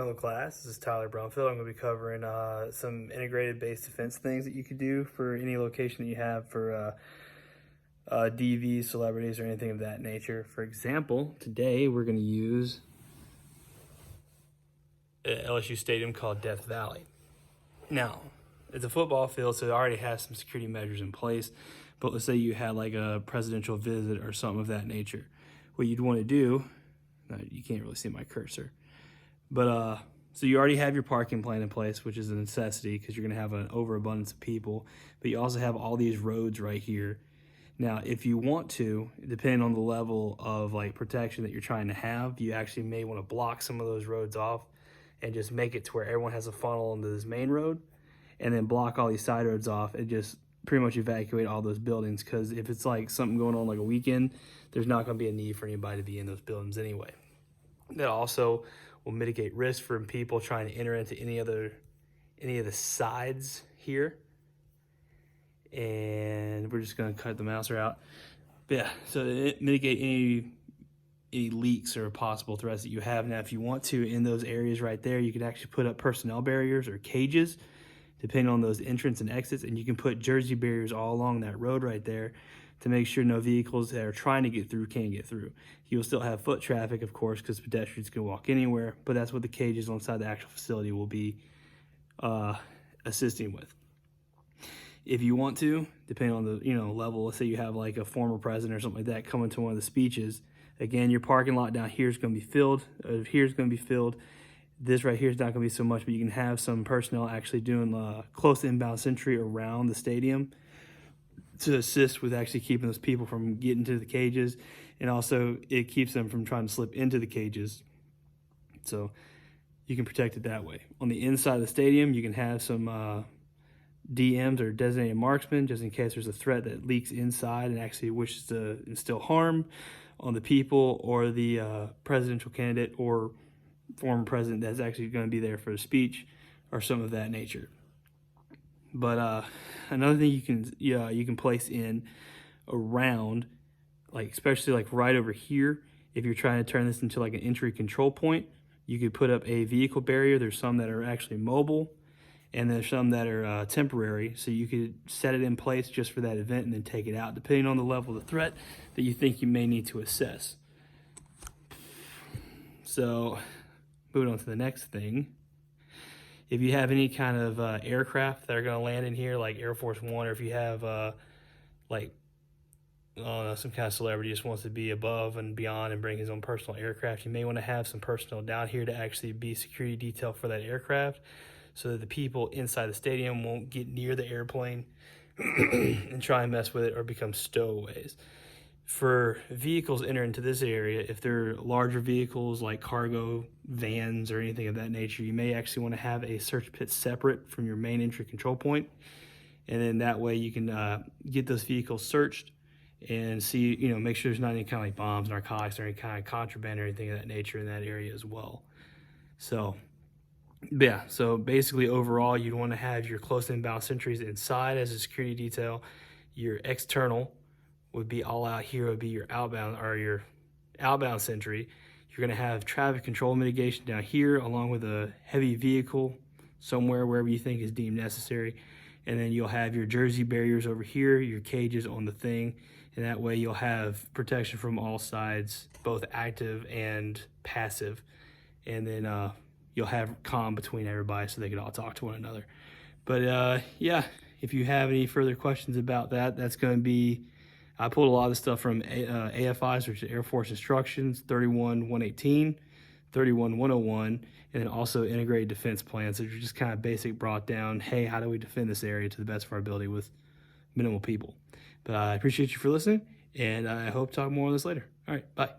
Hello class, this is Tyler Brumfield. I'm going to be covering some integrated base defense things that you could do for any location that you have for DVs, celebrities, or anything of that nature. For example, today we're going to use an LSU stadium called Death Valley. Now, it's a football field, so it already has some security measures in place, but let's say you had like a presidential visit or something of that nature. What you'd want to do, you can't really see my cursor, but so you already have your parking plan in place, which is a necessity because you're going to have an overabundance of people, but you also have all these roads right here. Now, if you want to, depending on the level of like protection that you're trying to have, you actually may want to block some of those roads off and just make it to where everyone has a funnel into this main road, and then block all these side roads off and just pretty much evacuate all those buildings. Because if it's like something going on like a weekend, there's not going to be a need for anybody to be in those buildings anyway. That also will mitigate risk from people trying to enter into any of the sides here. And we're just going to cut the mouse out. But yeah, so to mitigate any leaks or possible threats that you have. Now, if you want to, in those areas right there, you can actually put up personnel barriers or cages, depending on those entrance and exits, and you can put jersey barriers all along that road right there to make sure no vehicles that are trying to get through can't get through. You'll still have foot traffic, of course, because pedestrians can walk anywhere, but that's what the cages inside the actual facility will be assisting with. If you want to, depending on the level, let's say you have like a former president or something like that coming to one of the speeches, again, your parking lot down here is going to be filled, here's going to be filled. This right here is not going to be so much, but you can have some personnel actually doing close inbound sentry around the stadium to assist with actually keeping those people from getting to the cages, and also it keeps them from trying to slip into the cages. So you can protect it that way. On the inside of the stadium, you can have some DMs or designated marksmen, just in case there's a threat that leaks inside and actually wishes to instill harm on the people or the presidential candidate or former president that's actually going to be there for the speech or some of that nature. But another thing you can place in around, like especially like right over here, if you're trying to turn this into like an entry control point, you could put up a vehicle barrier. There's some that are actually mobile, and there's some that are temporary. So you could set it in place just for that event and then take it out, depending on the level of the threat that you think you may need to assess. So moving on to the next thing. If you have any kind of aircraft that are going to land in here, like Air Force One, or if you have some kind of celebrity just wants to be above and beyond and bring his own personal aircraft, you may want to have some personnel down here to actually be security detail for that aircraft, so that the people inside the stadium won't get near the airplane and try and mess with it or become stowaways. For vehicles entering into this area, if they're larger vehicles like cargo vans or anything of that nature, you may actually want to have a search pit separate from your main entry control point. And then that way you can get those vehicles searched and see, make sure there's not any kind of like bombs, narcotics, or any kind of contraband or anything of that nature in that area as well. So yeah, so basically overall, you'd want to have your close inbound sentries inside as a security detail. Your external would be all out here, would be your outbound sentry. You're going to have traffic control mitigation down here, along with a heavy vehicle somewhere, wherever you think is deemed necessary. And then you'll have your jersey barriers over here, your cages on the thing, and that way you'll have protection from all sides, both active and passive. And then you'll have comm between everybody so they can all talk to one another. But yeah, if you have any further questions about that, that's going to be, I pulled a lot of the stuff from AFIs, which is Air Force Instructions, 31-118, 31-101, and then also Integrated Defense Plans, which are just kind of basic brought down, hey, how do we defend this area to the best of our ability with minimal people? But I appreciate you for listening, and I hope to talk more on this later. All right, bye.